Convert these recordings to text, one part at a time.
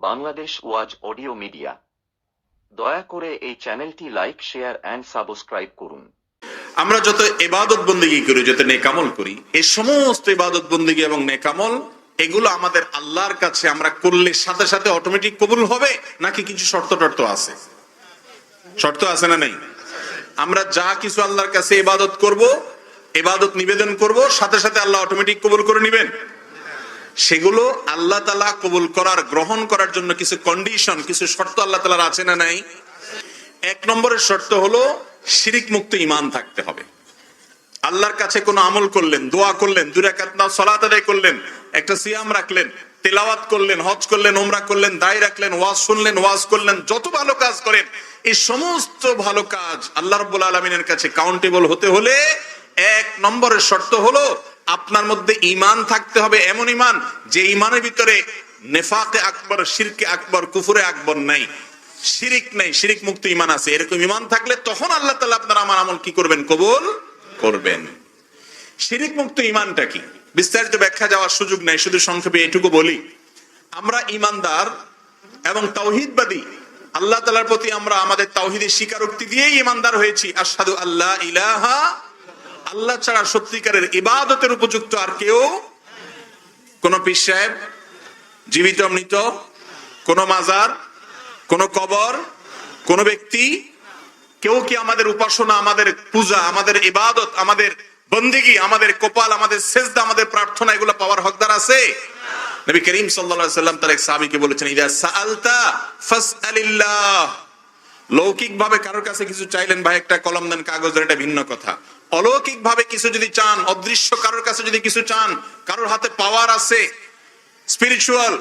বাংলাদেশ ওয়াজ audio media. দয়া করে এই চ্যানেলটি লাইক, শেয়ার অ্যান্ড সাবস্ক্রাইব করুন। আমরা যত ইবাদত বন্দেগী করি, যত নেকামল করি, এই সমস্ত ইবাদত বন্দেগী এবং নেকামল এগুলো আমাদের আল্লাহর কাছে আমরা করলে সাথে সাথে অটোমেটিক কবুল হবে, নাকি কিছু শর্ত টর্ত আছে? শর্ত আছে না নেই? আমরা যা কিছু আল্লাহর কাছে ইবাদত করব, ইবাদত নিবেদন করব, সাথে সাথে আল্লাহ অটোমেটিক কবুল করে নেবেন? সেগুলো আল্লাহ তাআলা কবুল করার, গ্রহণ করার জন্য কিছু কন্ডিশন, কিছু শর্ত আল্লাহ তাআলার আছে না নাই? এক নম্বরের শর্ত হলো শিরিক মুক্ত ঈমান থাকতে হবে। আল্লাহর কাছে কোনো আমল করলেন, দোয়া করলেন, 2 রাকাত সালাত আদায় করলেন, একটা সিয়াম রাখলেন, তেলাওয়াত করলেন, হজ করলেন, উমরা করলেন, দায় রাখলেন, ওয়াজ শুনলেন, ওয়াজ করলেন, যত ভালো কাজ করেন, এই সমস্ত ভালো কাজ আল্লাহ রাব্বুল আলামিনের কাছে কাউন্টেবল হতে হলে এক নম্বরের শর্ত হলো আপনার মধ্যে ঈমান থাকতে হবে, এমন ঈমান যে ঈমানের ভিতরে নেফাকে আকবর, শিরকে আকবর, কুফরে আকবর নাই, শিরিক নাই, শিরিক মুক্ত ঈমান আছে। এরকম ঈমান থাকলে তখন আল্লাহ তাআলা আপনার আমার আমল কি করবেন? কবুল করবেন। শিরিক মুক্ত ঈমানটা কি বিস্তারিত ব্যাখ্যা যাওয়ার সুযোগ নাই, শুধু সংক্ষেপে এটুকু বলি, আমরা ঈমানদার এবং তাওহীদবাদী, আল্লাহ তাআলার প্রতি আমরা আমাদের তাওহীদের স্বীকারোক্তি দিয়েই ঈমানদার হয়েছি। আশহাদু আল্লা ইলাহা, আল্লাহ ছাড়া সত্যিকারের ইবাদতের উপযুক্ত আর কেউ, কোন পীর সাহেব, জীবিত মৃত, কোন মাজার, কোন কবর, কোন ব্যক্তি, কেউ কি আমাদের উপাসনা, আমাদের পূজা, আমাদের ইবাদত, আমাদের বন্দেগী, আমাদের কপাল, আমাদের সেজদা, আমাদের প্রার্থনা এগুলো পাওয়ার হকদার আছে? নবী করিম সাল্লাল্লাহু আলাইহি ওয়াসাল্লাম তার এক সাহাবীকে বলেছেন, ইদা সাআলতা ফাসআলিল্লাহ। লৌকিক ভাবে কারোর কাছে কিছু চাইলেন, ভাই একটা কলম দেন, কাগজ দেন, এটা ভিন্ন কথা। অলৌকিক ভাবে কিছু যদি চান, অদৃশ্য কারোর কাছে যদি কিছু চান, কারোর হাতে পাওয়ার আছে, স্পিরিচুয়াল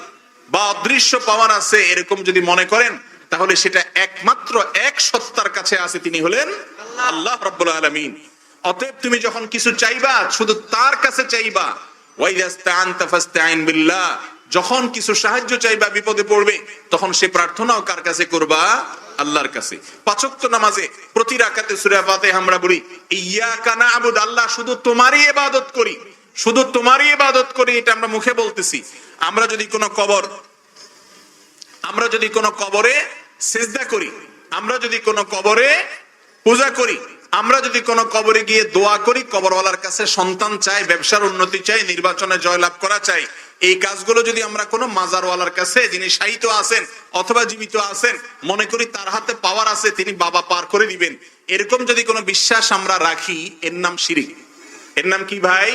বা অদৃশ্য পাওয়ার আছে, এরকম যদি মনে করেন, তাহলে সেটা একমাত্র এক সত্তার কাছে আছে, তিনি হলেন আল্লাহ রাব্বুল আলামিন। অতএব তুমি যখন কিছু চাইবা, শুধু তার কাছে চাইবা। ওয়াইদাস্তাআনতা ফাসতাঈন বিল্লাহ, যখন কিছু সাহায্য চাইবা, বিপদে পড়বে, তখন সে প্রার্থনাও কার কাছে করবা? আল্লাহর কাছে। 5 ওয়াক্ত নামাজে প্রতি রাকাতে সূরা ফাতিহা আমরা বলি, ইয়াকা না'বুদু, আল্লাহ শুধু তোমারই ইবাদত করি, শুধু তোমারই ইবাদত করি, এটা আমরা মুখে বলতেছি। আমরা যদি কোনো কবরে সিজদা করি, আমরা যদি কোনো কবরে পূজা করি, আমরা যদি কোনো কবরে গিয়ে দোয়া করি, কবরওয়ালার কাছে সন্তান চাই, ব্যবসার উন্নতি চাই, নির্বাচনে জয়লাভ করা চাই, এই কাজগুলো যদি আমরা কোনো মাজারওয়ালার কাছে, যিনি শায়িত আছেন অথবা জীবিত আছেন, মনে করি তার হাতে পাওয়ার আছে, তিনি বাবা পার করে দিবেন, এরকম যদি কোনো বিশ্বাস আমরা রাখি, এর নাম শিরিক। এর নাম কি ভাই?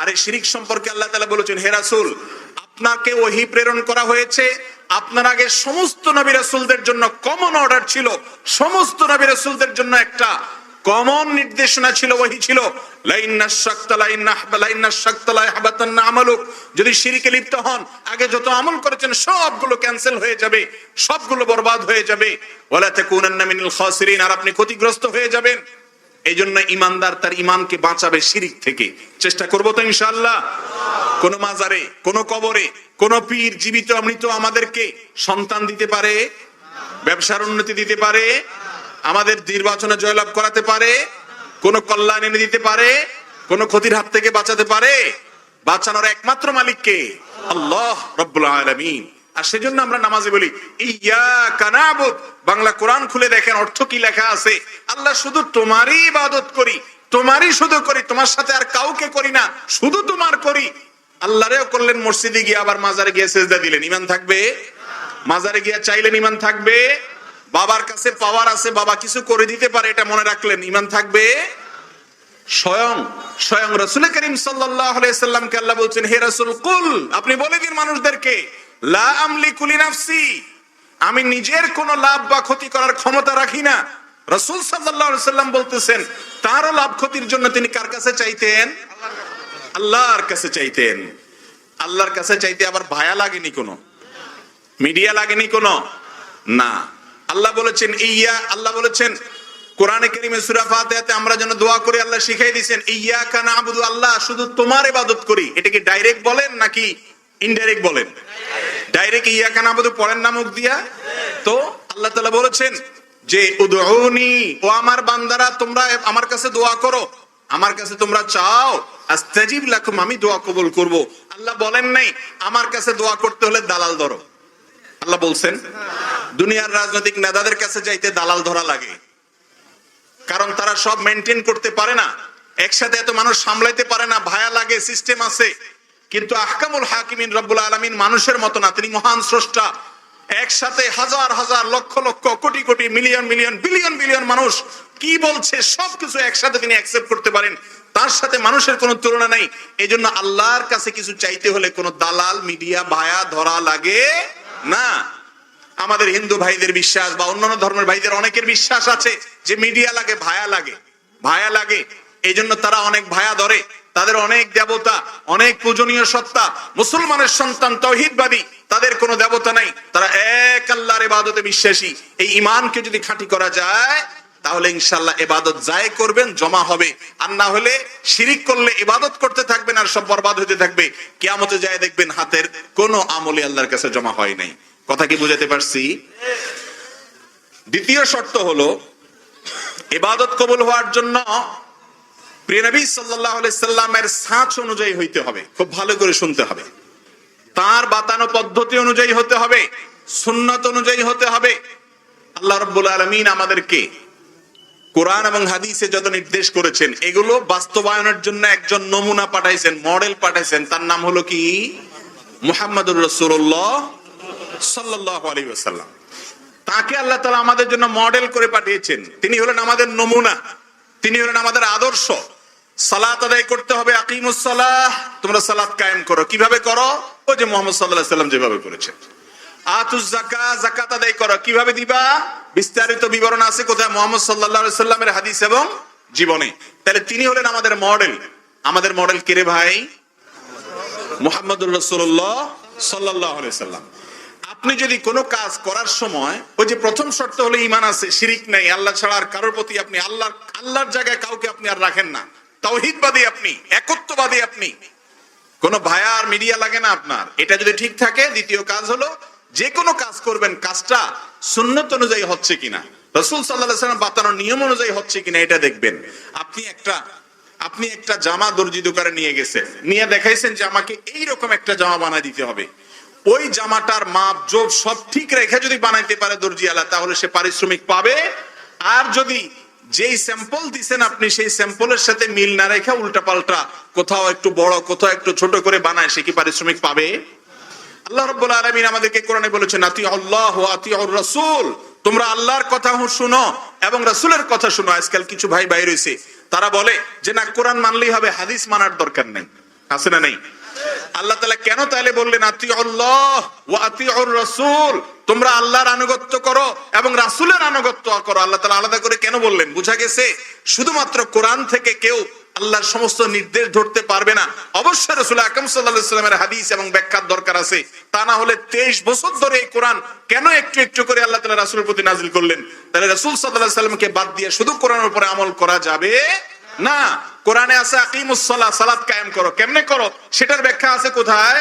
আর এই শিরিক সম্পর্কে আল্লাহ তাআলা বলেছেন, হে রাসূল, আপনাকে ওহী প্রেরণ করা হয়েছে, আপনার আগে সমস্ত নবী রাসূলদের জন্য কমন অর্ডার ছিল, সমস্ত নবী রাসূলদের জন্য একটা কমন নির্দেশনা ছিল, ওহী ছিল, যদি শিরকে লিপ্ত হন, আগে যত আমল করেছেন সবগুলো ক্যান্সেল হয়ে যাবে, সবগুলো বরবাদ হয়ে যাবে, ওয়ালা তাকুনান্না মিনাল খাসিরিন, আর আপনি ক্ষতিগ্রস্ত হয়ে যাবেন। এই জন্য ঈমানদার তার ঈমানকে বাঁচাবে শিরিক থেকে। চেষ্টা করবো তো ইনশাআল্লাহ। কোন মাজারে, কোন কবরে, কোন পীর, জীবিত মৃত আমাদেরকে সন্তান দিতে পারে, ব্যবসার উন্নতি দিতে পারে, আমাদের নির্বাচনে জয়লাভ করাতে পারে, কোন কল্যাণ এনে দিতে পারে, কোন ক্ষতির হাত থেকে বাঁচাতে পারে? বাঁচানোর একমাত্র মালিক কে? আল্লাহ রাব্বুল আলামিন। আর সেজন্য আমরা নামাজে বলি ইয়াকা না'বুদ, বাংলা কোরআন খুলে দেখেন অর্থ কি লেখা আছে, আল্লাহ শুধু তোমারই ইবাদত করি, তোমারই শুধু করি, তোমার সাথে আর কাউকে করি না, শুধু তোমার করি। আল্লাহরেও করলেন, মসজিদে গিয়ে আবার মাজারে গিয়ে সিজদা দিলেন, ঈমান থাকবে? মাজারে গিয়ে চাইলেন, ঈমান থাকবে? বাবার কাছে পাওয়ার আছে, বাবা কিছু করে দিতে পারে, এটা মনে রাখলেন, ঈমান থাকবে? স্বয়ং রাসূল করিম সাল্লাল্লাহু আলাইহি সাল্লামকে আল্লাহ বলছেন, হে রাসূল, কুল, আপনি বলে দিন মানুষদেরকে, লা আমলিকু লিনাফসি, আমি নিজের কোনো লাভ বা ক্ষতি করার ক্ষমতা রাখি না। রাসূল সাল্লাল্লাহু আলাইহি সাল্লাম বলতেছেন, তারও লাভ ক্ষতির জন্য তিনি কার কাছে চাইতেন? আল্লাহর কাছে চাইতেন। আল্লাহর কাছে চাইতে আবার ভায়া লাগেনি, কোনো মিডিয়া লাগেনি, কোনো না। আল্লাহ বলেছেন আল্লাহ বলেছেন কোরআনে কারীমে সূরা ফাতিহাতে আমরা যেন দোয়া করি, আল্লাহ শিখাই দিয়েছেন, ইয়াকা না'বুদু, আল্লাহ শুধু তোমার ইবাদত করি। এটা কি ডাইরেক্ট বলেন নাকি ইনডাইরেক্ট বলেন? ডাইরেক্ট ইয়াকা না'বুদু পড়েন না মুখ দিয়া? তো আল্লাহ তাআলা বলেছেন যে উদউনি, ও আমার বান্দারা, তোমরা আমার কাছে দোয়া করো, আমার কাছে তোমরা চাও, আস্তাজিব লাকুম, আমি দোয়া কবুল করব। আল্লাহ বলেন নাই আমার কাছে দোয়া করতে হলে দালাল ধরো, আল্লাহ বলছেন? দুনিয়ার রাজনৈতিক নেতাদের কাছে যাইতে দালাল ধরা লাগে, কারণ তারা সব মেনটেন করতে পারে না, একসাথে এত মানুষ সামলাইতে পারে না, ভায়া লাগে, সিস্টেম আছে। কিন্তু আহকামুল হাকিমিন রব্বুল আলামিন মানুষের মতো না, তিনি মহান স্রষ্টা। একসাথে হাজার হাজার lakh lakh crore crore million million billion billion মানুষ কি বলছে সবকিছু একসাথে তিনি অ্যাকসেপ্ট করতে পারেন, তার সাথে মানুষের কোনো তুলনা নাই। এই জন্য আল্লাহর কাছে কিছু চাইতে হলে কোনো দালাল মিডিয়া ভায়া ধরা লাগে না। আমাদের হিন্দু ভাইদের বিশ্বাস বা অন্যান্য ধর্মের ভাইদের অনেকের বিশ্বাস আছে যে মিডিয়া লাগে, ভায়া লাগে, এই জন্য তারা অনেক ভায়া ধরে, তাদের অনেক দেবতা, অনেক পূজনীয় সত্তা। মুসলমানের সন্তান তাওহীদবাদী, তাদের কোনো দেবতা নাই, তারা এক আল্লাহর ইবাদতে বিশ্বাসী। এই ঈমানকে যদি খাঁটি করা যায় তাহলে ইনশাআল্লাহ ইবাদত যায় করবেন, জমা হবে। আর না হলে শিরিক করলে ইবাদত করতে থাকবেন আর সব বরবাদ হতে থাকবে। কিয়ামতে যায় দেখবেন হাতের কোনো আমলে আল্লাহর কাছে জমা হয় নাই। কথা কি বুঝাতে পারছি? দ্বিতীয় শর্ত হলো ইবাদত কবুল হওয়ার জন্য প্রিয় নবী সাল্লাল্লাহু আলাইহি সাল্লামের ছাঁচ অনুযায়ী হইতে হবে। খুব ভালো করে শুনতে হবে, তার বাতানো পদ্ধতি অনুযায়ী হতে হবে, সুন্নাত অনুযায়ী হতে হবে। আল্লাহ রাব্বুল আলামিন আমাদেরকে কোরআন এবং হাদিসে যত নির্দেশ করেছেন এগুলো বাস্তবায়নের জন্য একজন নমুনা পাঠাইছেন, মডেল পাঠাইছেন, তার নাম হলো কি? মুহাম্মাদুর রাসূলুল্লাহ সাল্লাল্লাহু আলাইহি ওয়াসাল্লাম। তাকে আল্লাহ তাআলা আমাদের জন্য মডেল করে পাঠিয়েছেন। তিনি হলেন আমাদের নমুনা, তিনি হলেন আমাদের আদর্শ। সালাত আদায় করতে হবে, আকিমুস সালাহ, তোমরা সালাত কায়েম করো। কিভাবে করো? ওই যে মুহাম্মদ সাল্লাল্লাহু আলাইহি ওয়াসাল্লাম যেভাবে করেছেন। আতুজ যাকাত, যাকাত আদায় করো। কিভাবে দিবা? বিস্তারিত বিবরণ আছে কোথায়? মুহাম্মদ সাল্লাল্লাহু আলাইহি ওয়াসাল্লামের হাদিস এবং জীবনে। তাহলে তিনি হলেন আমাদের মডেল। আমাদের মডেল কে রে ভাই? মুহাম্মদুর রাসূলুল্লাহ সাল্লাল্লাহু আলাইহি ওয়াসাল্লাম। আপনি যদি কোনো কাজ করার সময় ওই যে প্রথম শর্ত হলো ঈমান আছে, শিরিক নাই, আল্লাহ ছাড়া আর কারোর প্রতি আপনি আল্লাহর জায়গায় কাউকে আপনি আর রাখেন না, তাওহীদবাদী আপনি, একত্ববাদী আপনি, কোনো ভায়া আর মিডিয়া লাগে না আপনার। এটা যদি ঠিক থাকে, দ্বিতীয় কাজ হলো যে কোনো কাজ করবেন কাজটা সুন্নত অনুযায়ী হচ্ছে কিনা, রাসূল সাল্লাল্লাহু আলাইহি ওয়াসাল্লাম বাতানোর নিয়ম অনুযায়ী হচ্ছে কিনা এটা দেখবেন। আপনি একটা জামা দর্জি দোকানে নিয়ে গেছেন, নিয়ে দেখাইছেন যে আমাকে এইরকম একটা জামা বানাই দিতে হবে। ওই জামাটার মাপ জোপ সব ঠিক রেখে যদি বানাইতে পারে দর্জিওয়ালা, তাহলে সে পারিশ্রমিক পাবে। আর যদি যেই স্যাম্পল দিছেন আপনি সেই স্যাম্পলের সাথে মিল না রেখে উল্টা পাল্টা কোথাও একটু বড় কোথাও একটু ছোট করে বানায়, সে কি পারিশ্রমিক পাবে? আল্লাহ রাব্বুল আলামিন আমাদেরকে কোরআনে বলেছেন আতিউল্লাহ ওয়া আতিউর রাসূল, তোমরা আল্লাহর কথা শুনো এবং রাসূলের কথা শুনো। আজকাল কিছু ভাই বাইরে হইছে, তারা বলে যে না কোরআন মানলেই হবে, হাদিস মানার দরকার নেই। আছে না নেই? আল্লাহ তাআলা কেন তাহলে বললেন আতিউল্লাহ ওয়া আতিউর রাসূল, তোমরা আল্লাহর আনুগত্য করো এবং রাসূলের আনুগত্য করো? আল্লাহ তাআলা আলাদা করে কেন বললেন? বুঝা গেছে শুধুমাত্র কোরআন থেকে কেউ আল্লাহর সমস্ত নির্দেশ ধরতে পারবে না, অবশ্যই রাসূল আকরাম সাল্লাল্লাহু আলাইহি ওয়াসাল্লামের হাদিস এবং ব্যাখ্যার দরকার আছে। তা না হলে 23 বছর ধরে এই কোরআন কেন একটু একটু করে আল্লাহ তাআলা রাসূলের প্রতি নাযিল করলেন? তাহলে রাসূল সাল্লাল্লাহু আলাইহি ওয়াসাল্লামকে বাদ দিয়ে শুধু কোরআনের উপরে আমল করা যাবে না। কোরআনে আছে আকিমুস সালাহ, সালাত কায়েম করো। কেমনে করো সেটার ব্যাখ্যা আছে কোথায়?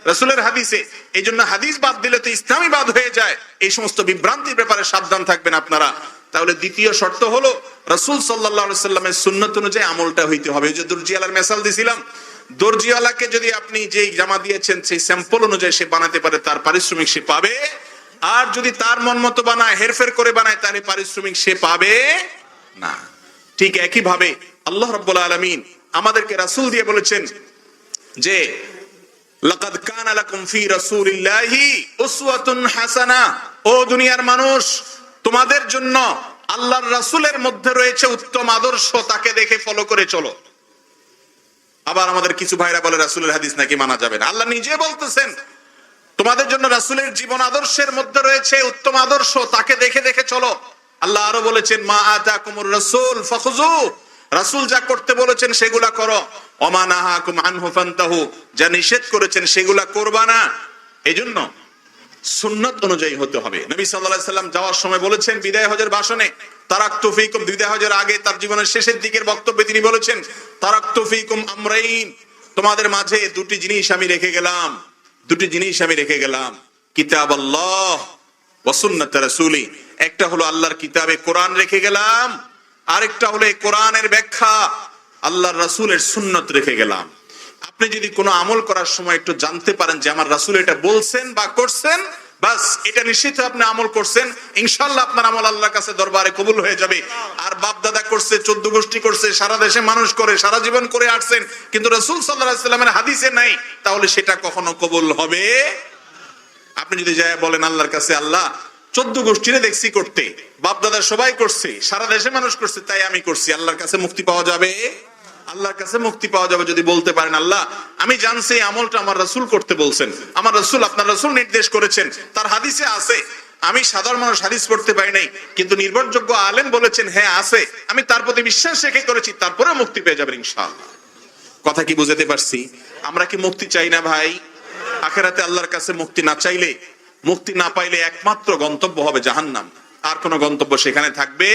রাসূলের হাদিসে। এই জন্য হাদিস বাদ দিলে তো ইসলামই বাদ হয়ে যায়। এই সমস্ত বিভ্রান্তির ব্যাপারে সাবধান থাকবেন আপনারা। তাহলে দ্বিতীয় শর্ত হলো রাসূল সাল্লাল্লাহু আলাইহি ওয়াসাল্লামের সুন্নাত অনুযায়ী আমলটা হইতে হবে। ওই যে দর্জিওয়ালার মিসাল দিছিলাম, দর্জিওয়ালাকে যদি আপনি যেই জামা দিয়েছেন সেই স্যাম্পল অনুযায়ী সে বানাতে পারে, তার পারিশ্রমিক সে পাবে। আর যদি তার মন মতো বানায়, হেরফের করে বানায়, তাহলে পারিশ্রমিক সে পাবে না। ঠিক একই ভাবে আল্লাহ রাব্বুল আলামিন আমাদেরকে রাসূল দিয়ে বলেছেন যে লাকাদ কানা লাকুম ফি রাসূলিল্লাহি উসওয়াতুন হাসানাহ, ও দুনিয়ার মানুষ তোমাদের জন্য আল্লাহর রাসূলের মধ্যে রয়েছে উত্তম আদর্শ, তাকে দেখে ফলো করে চলো। আবার আমাদের কিছু ভাইরা বলে রাসূলের হাদিস নাকি মানা যাবে না। আল্লাহ নিজে বলতেছেন তোমাদের জন্য রাসূলের জীবন আদর্শের মধ্যে রয়েছে উত্তম আদর্শ, তাকে দেখে দেখে চলো। আল্লাহ আরো বলেছেন মা আতাকুমুর রাসূল ফাখুযু, রাসূল যা করতে বলেছেন সেগুলা করো, ওমা নাহাকুম আনহু ফান্তাহু, যা নিষেধ করেছেন সেগুলা করবা না। এজন্য সুন্নাত অনুযায়ী হতে হবে। নবী সাল্লাল্লাহু আলাইহি সাল্লাম যাওয়ার সময় বলেছেন বিদায় হজের ভাষণে, তারাকতু ফীকুম, বিদায় হজের আগে তার জীবনের শেষের দিকের বক্তব্যে তিনি বলেছেন তারাকতু ফীকুম আমরাইন, তোমাদের মাঝে দুটি জিনিস আমি রেখে গেলাম, কিতাবাল্লাহ ওয়া সুন্নাত রাসূলি। একটা হলো আল্লাহর কিতাবে কোরআন রেখে গেলাম, আরেকটা হলো এই কোরআনের ব্যাখ্যা আল্লাহর রাসূলের সুন্নাত রেখে গেলাম। আপনি যদি কোনো আমল করার সময় একটু জানতে পারেন যে আমার রাসূল এটা বলছেন বা করছেন, বাস এটা নিশ্চিত আপনি আমল করছেন, ইনশাআল্লাহ আপনার আমল আল্লাহর কাছে দরবারে কবুল হয়ে যাবে। আর বাপ দাদা করছে, 14 গোষ্ঠী করছে, সারা দেশে মানুষ করে, সারা জীবন করে আসছেন, কিন্তু রাসূল সাল্লাল্লাহু আলাইহি সাল্লামের হাদিসে নাই, তাহলে সেটা কখনো কবুল হবে। আপনি যদি যায় বলেন আল্লাহর কাছে, আল্লাহ 14 গোষ্ঠীরে দেখছি করতে, বাপ দাদা সবাই করছে, সারা দেশে মানুষ করছে, তাই আমি করছি, আল্লাহর কাছে মুক্তি পাওয়া যাবে? আল্লাহর কাছে মুক্তি পাওয়া যাবে যদি বলতে পারেন, আল্লাহ আমি জানছি এই আমলটা আমার রাসূল করতে বলছেন, আমার রাসূল, আপনার রাসূল নির্দেশ করেছেন, তার হাদিসে আছে, আমি সাধারণ মানুষ হাদিস পড়তে পারি নাই, কিন্তু নির্ভরযোগ্য আলেম বলেছেন হ্যাঁ আছে, আমি তার প্রতি বিশ্বাস রেখে করেছি, তারপরেও মুক্তি পেয়ে যাবেন ইনশাআল্লাহ। কথা কি বুঝাতে পারছি? আমরা কি মুক্তি চাই না ভাই? আখিরাতে আল্লাহর কাছে মুক্তি না চাইলে, মুক্তি না পাইলে একমাত্র গন্তব্য হবে জাহান্নাম, আর কোন গন্তব্য সেখানে থাকবে?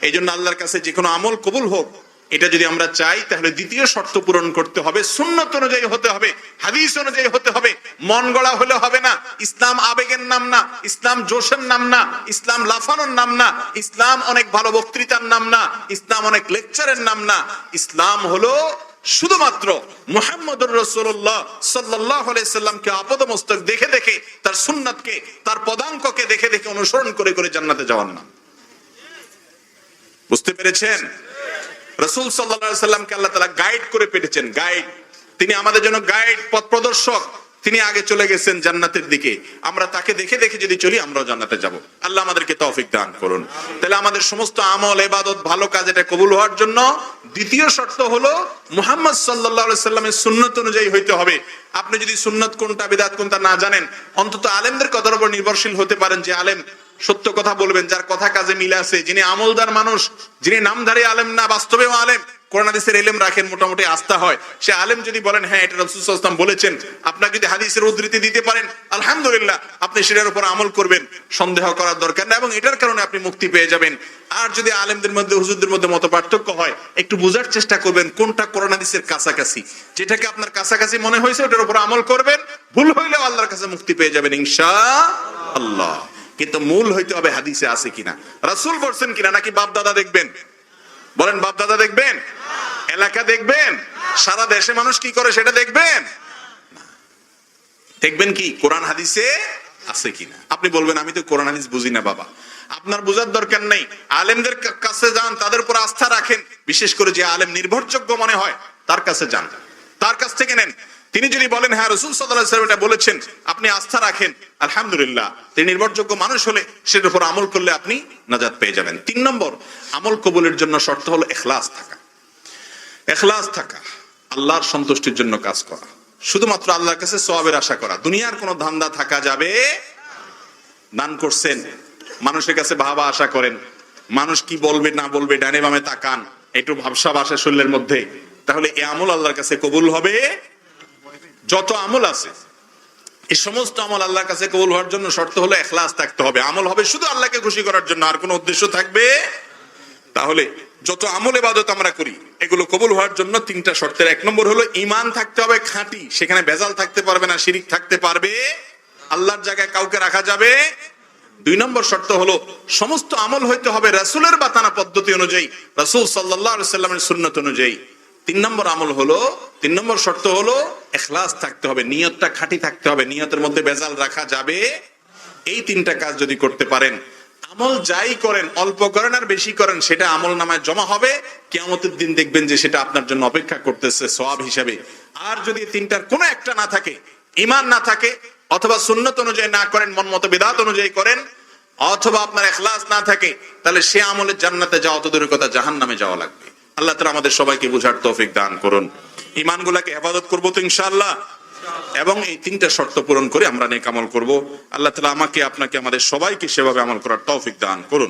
এই জন্য আল্লাহর কাছে যে কোনো আমল কবুল হোক, এটা যদি আমরা চাই, তাহলে দ্বিতীয় শর্ত পূরণ করতে হবে, সুন্নত অনুযায়ী হতে হবে, হাদিস অনুযায়ী হতে হবে। মন গড়া হলে হবে না। ইসলাম আবেগের নাম না, ইসলাম জোশের নাম না, ইসলাম লাফানোর নাম না, ইসলাম অনেক ভালো বক্তৃতার নাম না, ইসলাম অনেক লেকচারের নাম না। ইসলাম হলো শুধুমাত্র মুহাম্মদুর রাসূলুল্লাহ সাল্লাল্লাহু আলাইহি সাল্লামকে আপাদমস্তক দেখে দেখে, তার সুন্নাতকে, তার পদাঙ্ককে দেখে দেখে অনুসরণ করে করে জান্নাতে যাওয়ার নাম। বুঝতে পেরেছেন? রাসূল সাল্লাল্লাহু আলাইহি সাল্লামকে আল্লাহ তাআলা গাইড করে পেটেছেন, গাইড। তিনি আমাদের জন্য গাইড, পথ প্রদর্শক। তিনি আগে চলে গেছেন জান্নাতের দিকে, আমরা তাকে দেখে দেখে যদি চলি, আমরাও জান্নাতে যাব। আল্লাহ আমাদেরকে তৌফিক দান করুন। তাহলে আমাদের সমস্ত আমল, ইবাদত, ভালো কাজ এটা কবুল হওয়ার জন্য দ্বিতীয় শর্ত হলো মুহাম্মদ সাল্লাল্লাহু আলাইহি সাল্লামের সুন্নাত অনুযায়ী হইতে হবে। আপনি যদি সুন্নাত কোনটা, বিদআত কোনটা না জানেন, অন্তত আলেমদের কথার উপর নির্ভরশীল হতে পারেন, যে আলেম সত্য কথা বলবেন, যার কথা কাজে মিলে আছে, যিনি আমলদার মানুষ, যিনি নামধারী আলেম না, বাস্তবেও আলেম, কোরআন হাদিসের ইলম রাখেন, মোটামুটি আস্থা হয়, সে আলেম যদি বলেন হ্যাঁ এটা রাসূল সাল্লাল্লাহু আলাইহি ওয়াসাল্লাম বলেছেন, আপনাকে যদি হাদিসের উদ্ধৃতি দিতে পারেন, আলহামদুলিল্লাহ, আপনি সেটার উপর আমল করবেন, সন্দেহ করার দরকার না, এবং এটার কারণে আপনি মুক্তি পেয়ে যাবেন। আর যদি আলেমদের মধ্যে, হুজুরদের মধ্যে মত পার্থক্য হয়, একটু বোঝার চেষ্টা করবেন কোনটা কোরআন হাদিসের কাছাকাছি, যেটাকে আপনার কাছাকাছি মনে হয়েছে ওটার উপর আমল করবেন, ভুল হইলেও আল্লাহর কাছে মুক্তি পেয়ে যাবেন ইনশাআল্লাহ। কিন্তু মূল হইতে হবে হাদিসে আছে কিনা, রাসূল বলছেন কিনা, নাকি বাপ দাদা দেখবেন? বলেন, বাপ দাদা দেখবেন? এলাকা দেখবেন? সারা দেশে মানুষ কি করে সেটা দেখবেন? দেখবেন কি কোরআন হাদিসে আছে কিনা। আপনি বলবেন আমি তো কোরআন হাদিস বুঝি না। বাবা, আপনার বোঝার দরকার নেই, আলেমদের কাছে যান, তাদের উপর আস্থা রাখেন, বিশেষ করে যে আলেম নির্ভরযোগ্য মনে হয় তার কাছে যান, তার কাছ থেকে নেন। তিনি যদি বলেন হ্যাঁ রাসূল সাল্লাল্লাহু আলাইহি ওয়াসাল্লাম এটা বলেছেন, আপনি আস্থা রাখেন, আলহামদুলিল্লাহ, তিনি নির্ভরযোগ্য মানুষ হলে সেটার উপর আমল করলে আপনি নাজাত পেয়ে যাবেন। 3 নম্বর আমল কবুলের জন্য শর্ত হলো ইখলাস থাকা। ইখলাস থাকা, আল্লাহর সন্তুষ্টির জন্য কাজ করা, শুধুমাত্র আল্লাহর কাছে সওয়াবের আশা করা, দুনিয়ার কোনো ধান্দা থাকা যাবে। দান করছেন, মানুষের কাছে ভাবা আশা করেন, মানুষ কি বলবে না বলবে, ডানে বামে তাকান, একটু ভাবসাব আসে শরীরের মধ্যে, তাহলে এই আমল আল্লাহর কাছে কবুল হবে। যত আমল আছে, এই সমস্ত আমল আল্লাহর কাছে কবুল হওয়ার জন্য শর্ত হলো ইখলাস থাকতে হবে। আমল হবে শুধু আল্লাহকে খুশি করার জন্য, আর কোনো উদ্দেশ্য থাকবে। তাহলে যত আমল ইবাদত আমরা করি, এগুলো কবুল হওয়ার জন্য 3টা শর্তের 1 নম্বর হলো ঈমান থাকতে হবে খাঁটি, সেখানে ভেজাল থাকতে পারবে না, শিরিক থাকতে পারবে, আল্লাহর জায়গায় কাউকে রাখা যাবে। 2 নম্বর শর্ত হলো সমস্ত আমল হইতে হবে রাসূলের বাতানা পদ্ধতি অনুযায়ী, রাসূল সাল্লাল্লাহু আলাইহি সাল্লামের সুন্নাত অনুযায়ী। 3 নম্বর আমল হলো, 3 নম্বর শর্ত হলো ইখলাস থাকতে হবে, নিয়তটা খাঁটি থাকতে হবে, নিয়তের মধ্যে ভেজাল রাখা যাবে। এই 3টা কাজ যদি করতে পারেন, আমল যাই করেন, অল্প করেন আর বেশি করেন, সেটা আমল নামায় জমা হবে। কিয়ামতের দিন দেখবেন যে সেটা আপনার জন্য অপেক্ষা করতেছে সওয়াব হিসাবে। আর যদি 3টার কোনো একটা না থাকে, ঈমান না থাকে, অথবা সুন্নাত অনুযায়ী না করেন, মন মতো বিদআত অনুযায়ী করেন, অথবা আপনার ইখলাস না থাকে, তাহলে সে আমলের জান্নাতে যাওয়া তো দূরের কথা, জাহান্নামে যাওয়া লাগবে। আল্লাহ তাআলা আমাদের সবাইকে বুঝার তৌফিক দান করুন। ঈমানগুলোকে হেফাজত করব তো ইনশাআল্লাহ, এবং এই 3টা শর্ত পূরণ করে আমরা নেক আমল করব। আল্লাহ তাআলা আমাকে, আপনাকে, আমাদের সবাইকে সেভাবে আমল করার তৌফিক দান করুন।